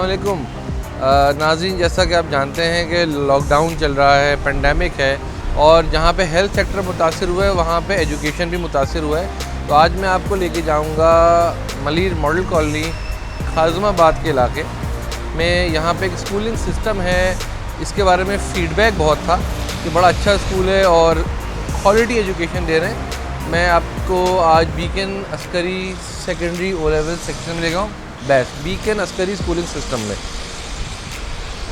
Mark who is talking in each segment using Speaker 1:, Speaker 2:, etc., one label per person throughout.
Speaker 1: अस्सलामुअलैकुम नाज़रीन, जैसा कि आप जानते हैं कि लॉकडाउन चल रहा है, पेंडेमिक है और जहाँ पे हेल्थ सेक्टर मुतासिर हुआ है वहाँ पे एजुकेशन भी मुतासिर हुआ है। तो आज मैं आपको लेके जाऊँगा मलीर मॉडल कॉलोनी खाज़माबाद के इलाके में। यहाँ पे एक स्कूलिंग सिस्टम है, इसके बारे में फ़ीडबैक बहुत था कि बड़ा अच्छा स्कूल है और क्वालिटी एजुकेशन दे रहे हैं। मैं आपको आज Beacon Askari secondary O level section में ले गया हूँ, best Beacon Askari schooling system में।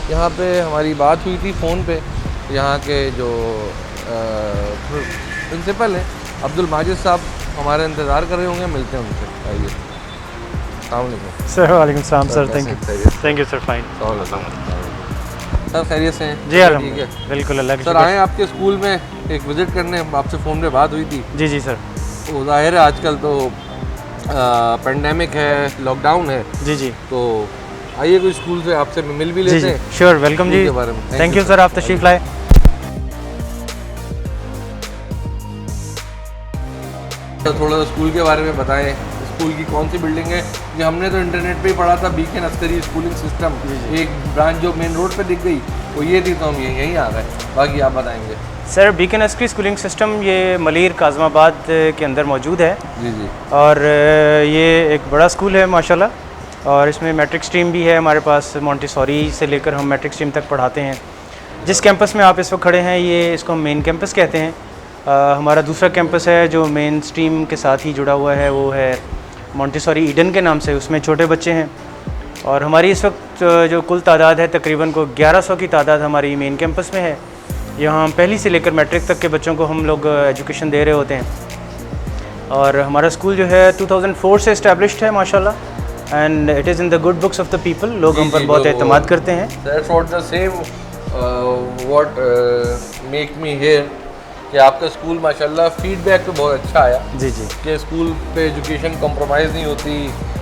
Speaker 1: यहाँ पे हमारी बात हुई थी फ़ोन पे, यहाँ के जो प्रिंसिपल हैं अब्दुल माजिद साहब हमारा इंतज़ार कर रहे होंगे, मिलते हैं उनसे। आइए। अस्सलाम वालेकुम
Speaker 2: सर। वालेकुम सलाम sir. Thank you sir. Fine
Speaker 1: sir, खैरियत से हैं?
Speaker 2: जी
Speaker 1: ठीक है,
Speaker 2: बिल्कुल। अल्लाह
Speaker 1: सर आए आपके स्कूल में एक विज़िट करने, आपसे फ़ोन पे बात हुई थी।
Speaker 2: जी जी सर।
Speaker 1: वो ज़ाहिर है आजकल तो पेंडेमिक है, लॉकडाउन है।
Speaker 2: जी जी।
Speaker 1: तो आइए कोई स्कूल से आपसे मिल भी लेते हैं।
Speaker 2: श्योर, वेलकम जी। थैंक यू सर, आप तशरीफ़ लाए।
Speaker 1: थोड़ा स्कूल के बारे में बताएं, स्कूल की कौन सी बिल्डिंग है? ये हमने तो इंटरनेट पे ही पढ़ा था, बीकन अस्करी स्कूलिंग सिस्टम। एक ब्रांच जो मेन रोड पे दिख गई वो ये थी, तो हम यहीं आ गए। बाकी आप बताएंगे।
Speaker 2: Sir, beacon Askari schooling system ये मलीर काज़माबाद के अंदर मौजूद है।
Speaker 1: जी जी।
Speaker 2: और ये एक बड़ा स्कूल है माशाल्लाह, और इसमें मैट्रिक स्ट्रीम भी है हमारे पास। मॉन्टेसरी से लेकर हम मैट्रिक स्ट्रीम तक पढ़ाते हैं। जिस कैंपस में आप इस वक्त खड़े हैं ये इसको हम मेन कैंपस कहते हैं। हमारा दूसरा कैंपस है जो मेन स्ट्रीम के साथ ही जुड़ा हुआ है, वो है मॉन्टेसरी ईडन के नाम से। उसमें छोटे बच्चे हैं और हमारी इस वक्त जो कुल तादाद है तकरीबन को 1100 की तादाद हमारी मेन कैंपस में है। यहाँ पहली से लेकर मैट्रिक तक के बच्चों को हम लोग एजुकेशन दे रहे होते हैं। और हमारा स्कूल जो है 2004 से इस्टेब्लिश्ड है माशाल्लाह, and it is in the good books of the people. लोग हम पर बहुत एतमाद करते हैं।
Speaker 1: That's what the same what make me here कि आपका स्कूल माशाल्लाह फीडबैक तो बहुत अच्छा आया।
Speaker 2: जी जी।
Speaker 1: कि स्कूल पे एजुकेशन कॉम्प्रोमाइज़ नहीं होती,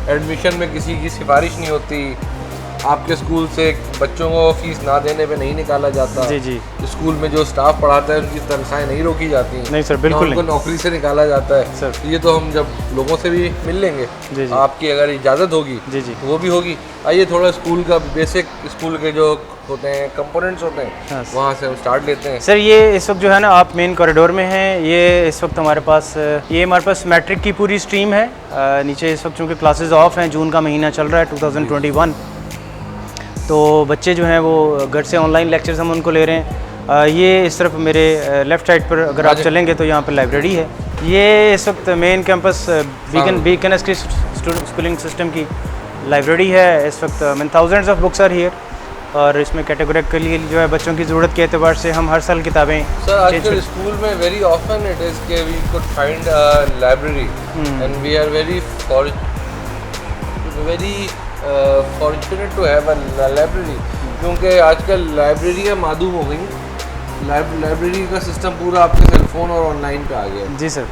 Speaker 1: एडमिशन में किसी की सिफारिश नहीं होती, आपके स्कूल से बच्चों को फ़ीस ना देने पे नहीं निकाला जाता।
Speaker 2: जी जी।
Speaker 1: स्कूल में जो स्टाफ पढ़ाता है उनकी तनख्वाहें नहीं रोकी जाती।
Speaker 2: नहीं सर, बिल्कुल
Speaker 1: उनको
Speaker 2: नहीं।
Speaker 1: नौकरी से निकाला जाता है
Speaker 2: सर।
Speaker 1: तो ये तो हम जब लोगों से भी मिल लेंगे,
Speaker 2: जी जी।
Speaker 1: आपकी अगर इजाज़त होगी
Speaker 2: जी जी।
Speaker 1: तो वो भी होगी। आइए थोड़ा स्कूल का बेसिक, स्कूल के जो होते हैं कंपोनेंट्स होते हैं,
Speaker 2: हाँ,
Speaker 1: वहाँ से हम स्टार्ट लेते हैं।
Speaker 2: सर, ये इस वक्त जो है ना, आप मेन कॉरिडोर में हैं। ये इस वक्त हमारे पास मैट्रिक की पूरी स्ट्रीम है। नीचे इस वक्त चूँकि क्लासेस ऑफ हैं, जून का महीना चल रहा है 2021, तो बच्चे जो हैं वो घर से ऑनलाइन लेक्चर्स हम उनको ले रहे हैं। ये इस तरफ मेरे लेफ़्ट साइड पर अगर आप चलेंगे तो यहाँ पर लाइब्रेरी है। ये इस वक्त main campus Beacon Askari schooling system की लाइब्रेरी है। इस वक्त mean thousands of books are here, और इसमें कैटेगरी के लिए जो है बच्चों की ज़रूरत के एतबार से हम हर साल किताबें
Speaker 1: सर आजकल स्कूल में वेरी ऑफन इट इज़ के we could find a library and we are very fortunate to have a library, क्योंकि आजकल लाइब्रेरियाँ मादूम हो गई। लाइब्रेरी का सिस्टम पूरा आपके सेलफोन और ऑनलाइन पे आ गया।
Speaker 2: जी सर।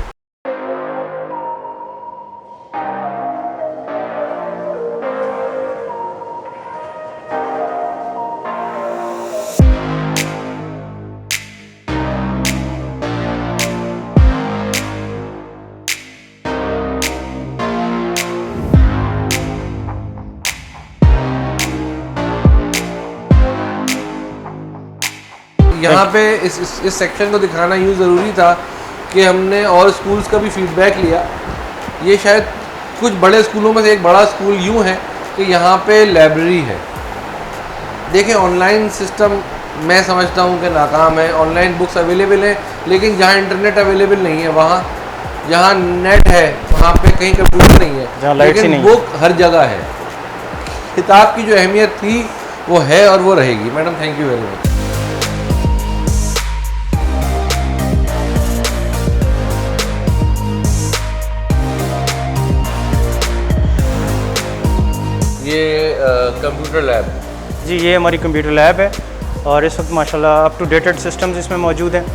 Speaker 1: यहाँ पे इस सेक्शन को दिखाना यूँ ज़रूरी था कि हमने और स्कूल्स का भी फीडबैक लिया। ये शायद कुछ बड़े स्कूलों में से एक बड़ा स्कूल यूँ है कि यहाँ पे लाइब्रेरी है। देखें, ऑनलाइन सिस्टम मैं समझता हूँ कि नाकाम है। ऑनलाइन बुक्स अवेलेबल हैं, लेकिन जहाँ इंटरनेट अवेलेबल नहीं है, वहाँ जहाँ नेट है वहाँ पे कहीं कंप्यूटर नहीं है, लेकिन बुक हर जगह है। किताब की जो अहमियत थी वो है और वो रहेगी। Madam, thank you very much. ये कंप्यूटर लैब।
Speaker 2: जी, ये हमारी कंप्यूटर लैब है, और इस वक्त माशाल्लाह अप टू डेटेड सिस्टम्स इसमें मौजूद हैं।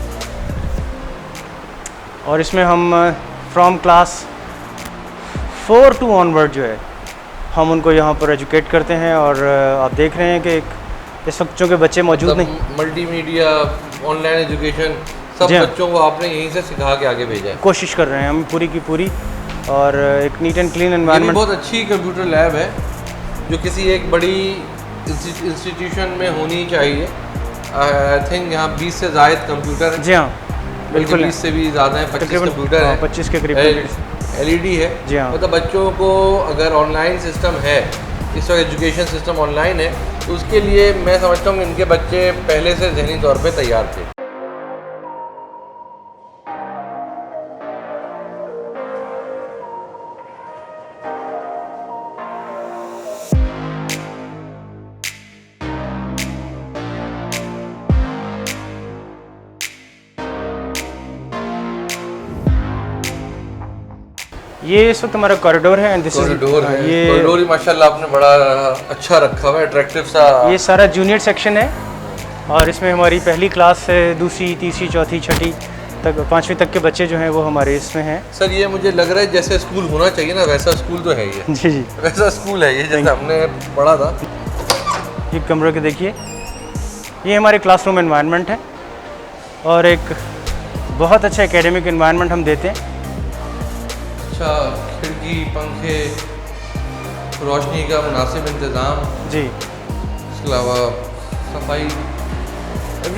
Speaker 2: और इसमें हम फ्रॉम क्लास 4 टू ऑनवर्ड जो है हम उनको यहाँ पर एजुकेट करते हैं। और आप देख रहे हैं कि इस वक्त चूँकि बच्चे मौजूद नहीं,
Speaker 1: मल्टीमीडिया, ऑनलाइन एजुकेशन सब बच्चों को आपने यहीं से सिखा के आगे भेजा है।
Speaker 2: कोशिश कर रहे हैं हम पूरी की पूरी, और एक नीट एंड क्लीन एनवायरनमेंट।
Speaker 1: बहुत अच्छी कंप्यूटर लैब है जो किसी एक बड़ी इंस्टीट्यूशन में होनी चाहिए। आई थिंक यहाँ 20 से ज़ायद कंप्यूटर है।
Speaker 2: जी हाँ, बिल्कुल
Speaker 1: 20 से भी ज़्यादा है, 25
Speaker 2: तकरीबन
Speaker 1: कंप्यूटर है,
Speaker 2: 25 के करीब
Speaker 1: LED है।
Speaker 2: जी हाँ।
Speaker 1: मतलब बच्चों को अगर ऑनलाइन सिस्टम है, इस वक्त एजुकेशन सिस्टम ऑनलाइन है, तो उसके लिए मैं समझता हूँ कि इनके बच्चे पहले से ज़हनी तौर पे तैयार थे।
Speaker 2: ये इस वक्त हमारा कॉरिडोर है।
Speaker 1: कॉरिडोर है,
Speaker 2: ये
Speaker 1: कॉरिडोर ही माशाल्लाह आपने बड़ा अच्छा रखा हुआ है, अट्रैक्टिव सा।
Speaker 2: ये सारा जूनियर सेक्शन है और इसमें हमारी पहली क्लास से दूसरी, तीसरी, चौथी, छठी तक, 5वीं तक के बच्चे जो हैं वो हमारे इसमें हैं।
Speaker 1: सर ये मुझे लग रहा है जैसे स्कूल होना चाहिए ना, वैसा स्कूल तो है ये।
Speaker 2: जी जी,
Speaker 1: वैसा स्कूल है ये जैसे हमने पढ़ा था।
Speaker 2: ये कमरे के देखिए, ये हमारे क्लासरूम एनवायरनमेंट है और एक बहुत अच्छा एकेडमिक एनवायरनमेंट हम देते हैं।
Speaker 1: अच्छा, खिड़की, पंखे, रोशनी का मुनासिब इंतज़ाम,
Speaker 2: जी,
Speaker 1: इसके अलावा सफाई,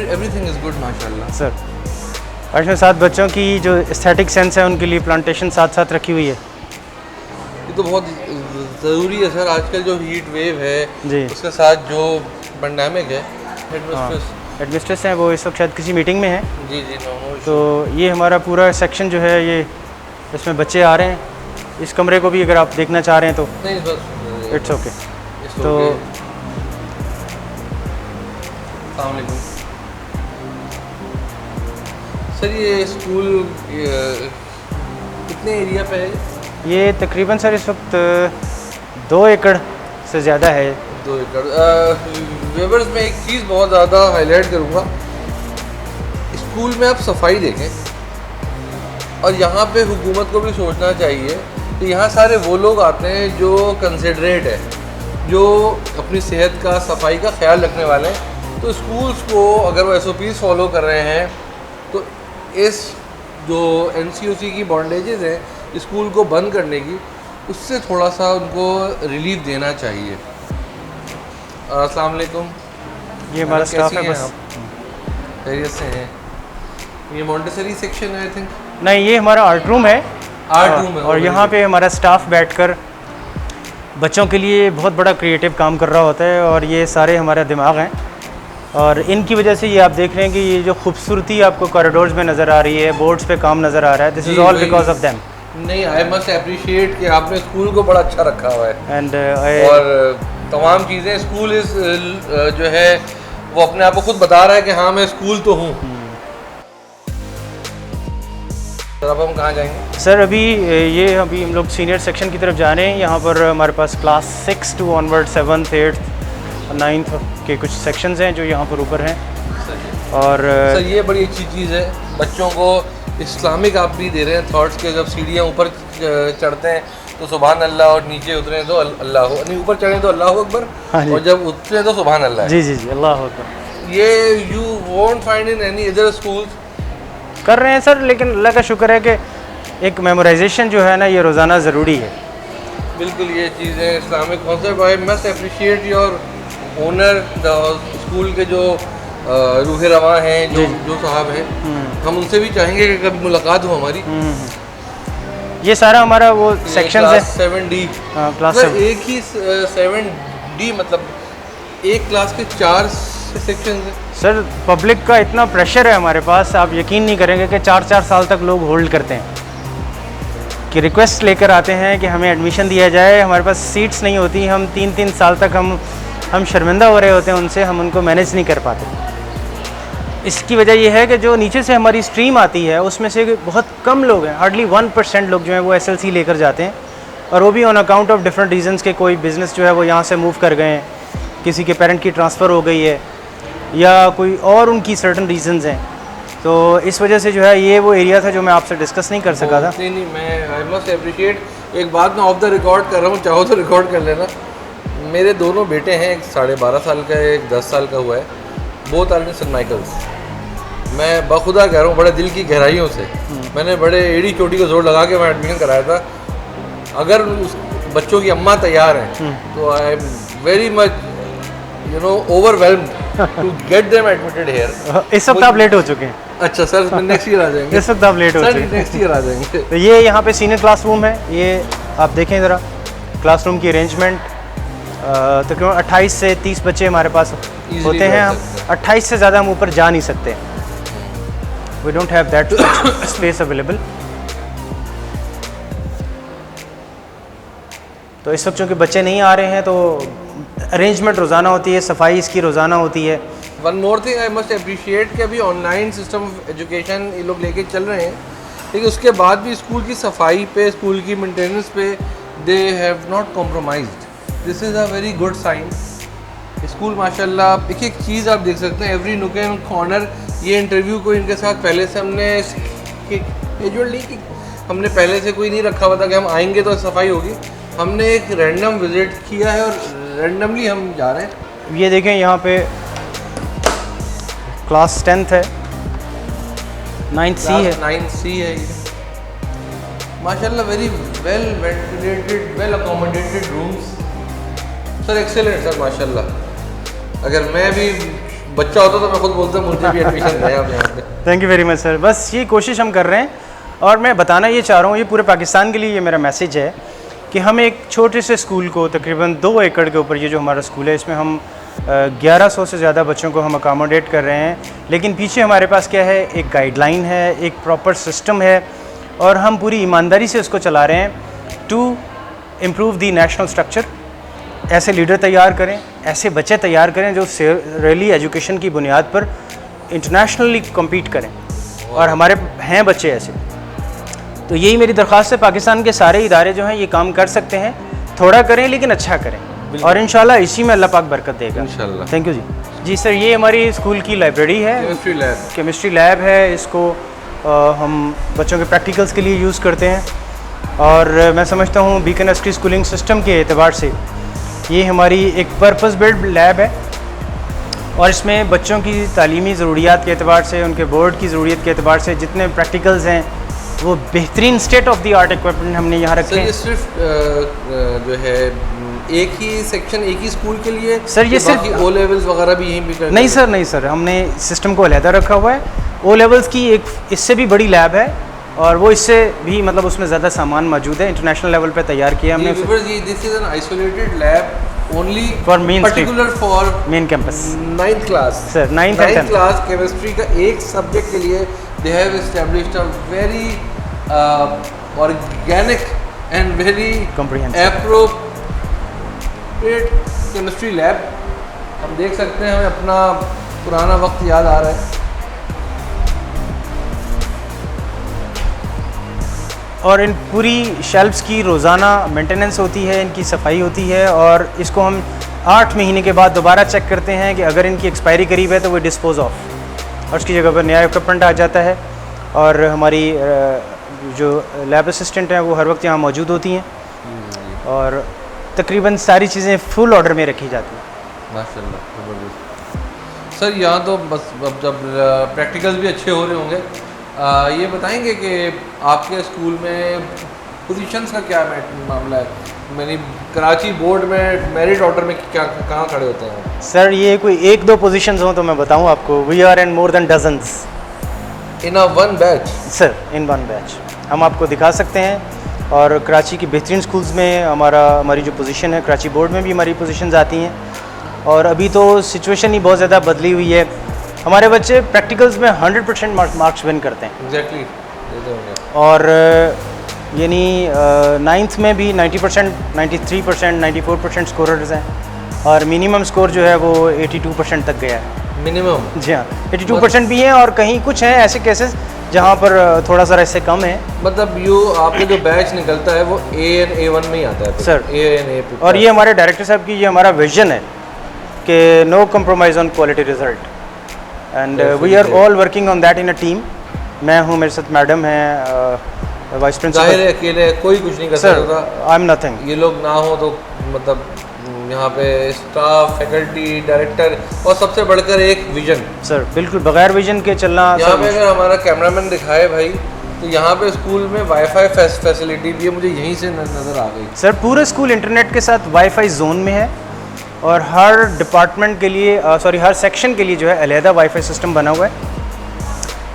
Speaker 1: एवरीथिंग इज़ गुड माशाल्लाह।
Speaker 2: सर और इसमें साथ बच्चों की जो एस्थेटिक सेंस है उनके लिए प्लांटेशन साथ साथ रखी हुई है।
Speaker 1: ये तो बहुत ज़रूरी है सर, आजकल जो हीट वेव है
Speaker 2: जी,
Speaker 1: उसके साथ जो पेंडेमिक है।
Speaker 2: एडमिनिस्ट्रेस हैं वो इस वक्त शायद किसी मीटिंग में हैं।
Speaker 1: जी जी, नो
Speaker 2: तो ये हमारा पूरा सेक्शन जो है, ये इसमें बच्चे आ रहे हैं। इस कमरे को भी अगर आप देखना चाह रहे हैं तो
Speaker 1: नहीं, बस
Speaker 2: इट्स ओके। तो
Speaker 1: अस्सलाम वालेकुम सर, ये स्कूल कितने एरिया पे है?
Speaker 2: ये तकरीबन सर इस वक्त 2 एकड़ से ज़्यादा है।
Speaker 1: 2 एकड़। वेवर्स में एक चीज़ बहुत ज़्यादा हाईलाइट करूँगा, स्कूल में आप सफाई देखें और यहाँ पे हुकूमत को भी सोचना चाहिए कि यहाँ सारे वो लोग आते हैं जो कंसिडरेट है, जो अपनी सेहत का, सफाई का ख्याल रखने वाले हैं। तो स्कूल्स को अगर वो SOPs फॉलो कर रहे हैं तो इस जो NCOC की बॉन्डेजेस हैं स्कूल को बंद करने की, उससे थोड़ा सा उनको रिलीफ देना चाहिए। अस्सलाम वालेकुम,
Speaker 2: ये हमारा स्टाफ है। बस
Speaker 1: खैरियत से हैं? ये मॉन्टेसरी सेक्शन है आई थिंक।
Speaker 2: नहीं, ये हमारा आर्ट रूम है।
Speaker 1: आर्ट रूम है
Speaker 2: और यहाँ पे हमारा स्टाफ बैठकर बच्चों के लिए बहुत बड़ा क्रिएटिव काम कर रहा होता है और ये सारे हमारा दिमाग हैं और इनकी वजह से ये आप देख रहे हैं कि ये जो खूबसूरती आपको कॉरिडोर्स में नज़र आ रही है, बोर्ड्स पे काम नज़र आ रहा है, this is all because of them.
Speaker 1: नहीं, आई मस्ट अप्रिशिएट कि आपने स्कूल को बड़ा अच्छा रखा हुआ है।
Speaker 2: एंड
Speaker 1: और तमाम चीज़ें स्कूल इस जो है वो अपने आप को खुद बता रहा है कि हाँ मैं स्कूल तो हूँ। सर अब हम कहाँ जाएंगे?
Speaker 2: सर अभी हम लोग सीनियर सेक्शन की तरफ जा रहे हैं। यहाँ पर हमारे पास class 6 to onward 7th 8th 9th के कुछ सेक्शंस हैं जो यहाँ पर ऊपर हैं। और
Speaker 1: सर ये बड़ी अच्छी चीज़ है, बच्चों को इस्लामिक आप भी दे रहे हैं थॉट्स के। जब सीढ़ियाँ ऊपर चढ़ते हैं तो सुभान अल्लाह और नीचे उतरें तो अल्लाह, नहीं ऊपर चढ़ें तो अल्लाह अकबर, और जब उतरें तो सुभान अल्लाह।
Speaker 2: जी जी जी, अल्लाह अकबर।
Speaker 1: ये you won't find in any other schools
Speaker 2: कर रहे हैं सर, लेकिन अल्लाह का शुक्र है कि एक मेमोराइजेशन जो है ना ये रोज़ाना ज़रूरी है।
Speaker 1: बिल्कुल, ये चीज़ें Islamic concept. I must appreciate your owner the school के जो रूह रवा हैं, जो साहब हैं, हम उनसे भी चाहेंगे कि कभी मुलाकात हो हमारी।
Speaker 2: ये सारा हमारा वो सेक्शन है
Speaker 1: 7D।
Speaker 2: क्लास
Speaker 1: एक ही 7D, मतलब एक क्लास के 4 सेक्शन है।
Speaker 2: सर पब्लिक का इतना प्रेशर है हमारे पास, आप यकीन नहीं करेंगे कि 4-4 साल तक लोग होल्ड करते हैं कि रिक्वेस्ट लेकर आते हैं कि हमें एडमिशन दिया जाए। हमारे पास सीट्स नहीं होती, हम 3-3 साल तक हम शर्मिंदा हो रहे होते हैं उनसे, हम उनको मैनेज नहीं कर पाते। इसकी वजह यह है कि जो नीचे से हमारी स्ट्रीम आती है उसमें से बहुत कम लोग हैं, हार्डली 1% लोग जो हैं वो SLC लेकर जाते हैं, और वो भी on account of different reasons के। कोई बिज़नेस जो है वो यहाँ से मूव कर गए हैं, किसी के पेरेंट की ट्रांसफ़र हो गई है, या कोई और उनकी सर्टन रीजंस हैं। तो इस वजह से जो है ये वो एरिया था जो मैं आपसे डिस्कस नहीं कर सका था।
Speaker 1: नहीं, मैं आई मस्ट अप्रिशिएट। एक बात मैं ऑफ द रिकॉर्ड कर रहा हूँ, चाहो तो रिकॉर्ड कर लेना। मेरे दोनों बेटे हैं, एक 12.5 साल का है, एक 10 साल का हुआ है, both are in Saint Michael's. मैं बखुदा कह रहा हूँ, बड़े दिल की गहराइयों से, मैंने बड़े एड़ी चोटी को जोर लगा के मैं एडमिशन कराया था। अगर उस बच्चों की अम्मा तैयार हैं तो I am very much you know overwhelmed to get them admitted here.
Speaker 2: इस वक्त आप लेट हो चुके हैं।
Speaker 1: अच्छा सर, नेक्स्ट ईयर आ जाएंगे।
Speaker 2: इस वक्त आप लेट हो
Speaker 1: सर
Speaker 2: चुके हैं।
Speaker 1: नेक्स्ट ईयर आ जाएंगे।
Speaker 2: तो ये यहाँ पे सीनियर क्लासरूम है। ये आप देखें ज़रा क्लासरूम की अरेंजमेंट। तकरीबन 28 से 30 बच्चे हमारे पास होते हैं। हम 28 से ज़्यादा हम ऊपर जा नहीं सकते। We don't have that space available. तो इस वक्त चूँकि बच्चे नहीं आ रहे हैं तो अरेंजमेंट रोज़ाना होती है, सफाई इसकी रोज़ाना होती है।
Speaker 1: One more thing I must appreciate कि अभी ऑनलाइन सिस्टम ऑफ एजुकेशन ये लोग लेके चल रहे हैं, लेकिन उसके बाद भी स्कूल की सफाई पे, स्कूल की मेंटेनेंस पे they have not compromised. This is a very good sign. School माशाल्लाह एक एक चीज़ आप देख सकते हैं, एवरी नुक एंड कॉर्नर। ये इंटरव्यू को इनके साथ पहले से हमने यूजुअली हमने पहले से कोई नहीं रखा हुआ था कि हम आएंगे तो सफाई होगी। हमने एक रैंडम विज़िट किया है और रैंडमली हम जा रहे हैं।
Speaker 2: ये देखें यहाँ पे क्लास 10th है, 9th C है।
Speaker 1: 9th C है ये। माशाल्लाह very well ventilated, well accommodated rooms. Sir excellent sir माशाल्लाह। अगर मैं भी बच्चा होता तो मैं खुद बोलता मुझे भी एडमिशन दें आप यहाँ पे।
Speaker 2: Thank you very much sir. बस ये कोशिश हम कर रहे हैं और मैं बताना ये चाह रहा हूँ, ये पूरे पाकिस्तान के लिए ये मेरा मैसेज है कि हम एक छोटे से स्कूल को तकरीबन 2 एकड़ के ऊपर, ये जो हमारा स्कूल है इसमें हम 1100 से ज़्यादा बच्चों को हम अकामोडेट कर रहे हैं। लेकिन पीछे हमारे पास क्या है, एक गाइडलाइन है, एक प्रॉपर सिस्टम है और हम पूरी ईमानदारी से उसको चला रहे हैं to improve the national structure. ऐसे लीडर तैयार करें, ऐसे बच्चे तैयार करें जो रियली एजुकेशन की बुनियाद पर इंटरनेशनली कम्पीट करें, और हमारे हैं बच्चे ऐसे। तो यही मेरी दरख्वास्त है, पाकिस्तान के सारे इदारे जो हैं ये काम कर सकते हैं, थोड़ा करें लेकिन अच्छा करें, और इंशाल्लाह इसी में अल्लाह पाक बरकत देगा इंशाल्लाह। थैंक यू जी। जी सर, ये हमारी स्कूल की लाइब्रेरी है, केमिस्ट्री लैब है। इसको हम बच्चों के प्रैक्टिकल्स के लिए यूज़ करते हैं, और मैं समझता हूँ बीकन एसटी स्कूलिंग सिस्टम के एतबार से ये हमारी एक पर्पस बिल्ड लैब है, और इसमें बच्चों की तालीमी ज़रूरियात के एतबार से, उनके बोर्ड की ज़रूरियत के एतबार से जितने प्रैक्टिकल्स हैं वो बेहतरीन state of the art equipment हमने यहाँ रखे हैं।
Speaker 1: सिर्फ जो है एक ही सेक्शन एक ही स्कूल के लिए
Speaker 2: सर, ये सिर्फ
Speaker 1: ओ लेवल्स वगैरह भी यहीं भी करते हैं?
Speaker 2: नहीं सर, नहीं सर, हमने सिस्टम को अलहदा रखा हुआ है। ओ लेवल्स की एक इससे भी बड़ी लैब है, और वो इससे भी मतलब उसमें ज़्यादा सामान मौजूद है, इंटरनेशनल लेवल पे तैयार किया हमने।
Speaker 1: This is an isolated lab only
Speaker 2: for main
Speaker 1: particular for
Speaker 2: main campus.
Speaker 1: 9th class
Speaker 2: sir, 9th
Speaker 1: class chemistry का एक सब्जेक्ट के लिए they have established a very organic and very appropriate chemistry lab. हम देख सकते हैं, हमें अपना पुराना वक्त याद आ रहा है।
Speaker 2: और इन पूरी शेल्फ्स की रोज़ाना मेंटेनेंस होती है, इनकी सफाई होती है, और इसको हम 8 महीने के बाद दोबारा चेक करते हैं कि अगर इनकी एक्सपायरी करीब है तो वो डिस्पोज ऑफ, और उसकी जगह पर नया इक्विपमेंट आ जाता है। और हमारी जो लैब असिस्टेंट हैं वो हर वक्त यहाँ मौजूद होती हैं, और तकरीबन सारी चीज़ें फुल ऑर्डर में रखी जाती हैं।
Speaker 1: माशाल्लाह। सर यहाँ तो बस अब जब प्रैक्टिकल्स भी अच्छे हो रहे होंगे, ये बताएंगे कि आपके स्कूल में पोजीशंस का क्या मामला है? मैंने कराची बोर्ड में मेरिट ऑर्डर में क्या कहाँ खड़े होते हैं?
Speaker 2: सर, ये कोई 1-2 पोजीशंस हों तो मैं बताऊँ आपको, we are in more than dozens
Speaker 1: in a one batch.
Speaker 2: Sir, in one batch हम आपको दिखा सकते हैं, और कराची की बेहतरीन स्कूल्स में हमारी जो पोजीशन है, कराची बोर्ड में भी हमारी पोजीशंस आती हैं। और अभी तो सिचुएशन ही बहुत ज़्यादा बदली हुई है, हमारे बच्चे प्रैक्टिकल्स में 100% मार्क्स विन करते हैं।
Speaker 1: एग्जैक्टली।
Speaker 2: और यानी 9th में भी 90%, 93%, 94% स्कोरर्स हैं, और मिनिमम स्कोर जो है वो 82% तक गया है।
Speaker 1: मिनिमम?
Speaker 2: जी हाँ, 82% भी हैं, और कहीं कुछ हैं ऐसे केसेस जहाँ पर थोड़ा सा इससे कम है।
Speaker 1: मतलब आपके जो बैच निकलता है वो AN A1 में ही आता है
Speaker 2: सर,
Speaker 1: AN A2।
Speaker 2: और ये हमारे डायरेक्टर साहब की ये हमारा विजन है कि no compromise on quality result, and we are all working on that in a team. मैं हूँ, मेरे साथ मैडम हैं, वाइस प्रिंसिपल।
Speaker 1: अकेले कोई कुछ नहीं कर सकता।
Speaker 2: I am nothing.
Speaker 1: ये लोग ना हो तो मतलब यहाँ पे स्टाफ, फैकल्टी, डायरेक्टर, और सबसे बढ़कर एक विजन।
Speaker 2: सर, बिल्कुल बगैर विजन के चलना।
Speaker 1: यहाँ पे अगर हमारा कैमरामैन दिखाए भाई, तो यहाँ पे स्कूल में वाईफाई फैसिलिटी भी है, मुझे यहीं से नज़र आ गई।
Speaker 2: सर, पूरे स्कूल इंटरनेट के साथ वाईफाई जोन में है, और हर डिपार्टमेंट के लिए हर सेक्शन के लिए जो है अलहदा वाईफाई सिस्टम बना हुआ है।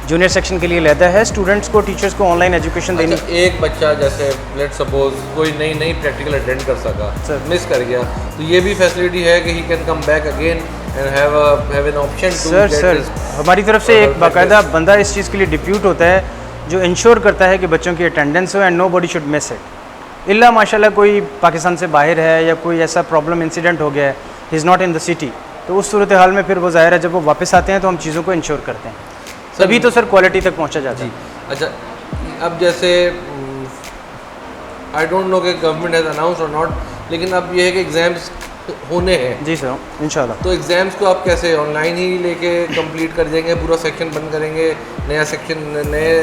Speaker 2: जूनियर सेक्शन के लिए अलहदा है, स्टूडेंट्स को टीचर्स को ऑनलाइन एजुकेशन देनी।
Speaker 1: अच्छा, एक बच्चा जैसे लेट सपोज कोई नई प्रैक्टिकल अटेंड कर सका, मिस कर गया, तो ये भी फैसिलिटी है कि he can come back again and have an option to
Speaker 2: sir हमारी तरफ से एक बाकायदा बंदा इस चीज़ के लिए डिप्यूट होता है जो इंश्योर करता है कि बच्चों की अटेंडेंस हो and nobody should miss it. इल्ला माशाल्लाह कोई पाकिस्तान से बाहर है या कोई ऐसा प्रॉब्लम इंसिडेंट हो गया है, he is not in the city, तो उस सूरत हाल में फिर वो ज़ाहिर है जब वो वापस आते हैं तो हम चीज़ों को इंश्योर करते हैं, तभी तो सर क्वालिटी तक पहुंचा जाता है।
Speaker 1: अच्छा, अब जैसे आई डोंट नो कि गवर्नमेंट हैज़ अनाउंस और नॉट, लेकिन अब ये है कि एग्ज़ाम्स होने हैं।
Speaker 2: जी सर, इंशाल्लाह।
Speaker 1: तो एग्ज़ाम्स को आप कैसे ऑनलाइन ही लेके कंप्लीट कर देंगे, पूरा सेक्शन बंद करेंगे, नए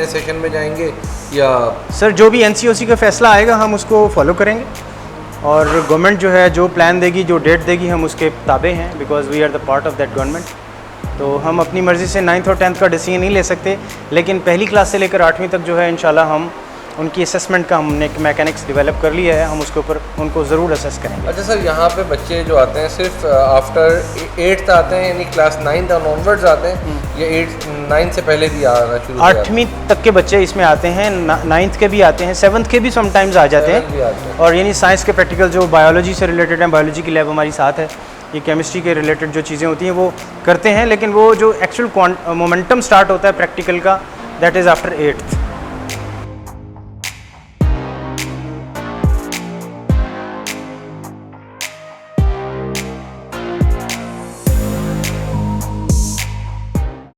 Speaker 1: सेशन में जाएंगे, या
Speaker 2: सर जो भी NCOC का फैसला आएगा हम उसको फॉलो करेंगे, और गवर्नमेंट जो है जो प्लान देगी, जो डेट देगी, हम उसके ताबे हैं, because we are the part of that government. तो हम अपनी मर्ज़ी से 9th और 10th का डिसीजन नहीं ले सकते, लेकिन पहली क्लास से लेकर 8वीं तक जो है इंशाल्लाह हम उनकी असेसमेंट का हमने मैकेनिक्स डेवलप कर लिया है, हम उसके ऊपर उनको ज़रूर असेस करेंगे।
Speaker 1: अच्छा सर, यहाँ पे बच्चे जो आते हैं सिर्फ आफ्टर 8th आते हैं, यानी क्लास 9th और ऑनवर्ड्स आते हैं, या 9th से पहले भी आना शुरू?
Speaker 2: 8वीं तक के बच्चे इसमें आते हैं, 9th के भी आते हैं, 7th के भी समटाइम्स आ जाते हैं। और यानी साइंस के प्रैक्टिकल जो बायोलॉजी से रिलेटेड हैं, बायोलॉजी की लैब हमारी साथ है, ये केमिस्ट्री के रिलेटेड जो चीज़ें होती हैं वो करते हैं, लेकिन वो जो एक्चुअल मोमेंटम स्टार्ट होता है प्रैक्टिकल का, दैट इज़ आफ्टर 8th।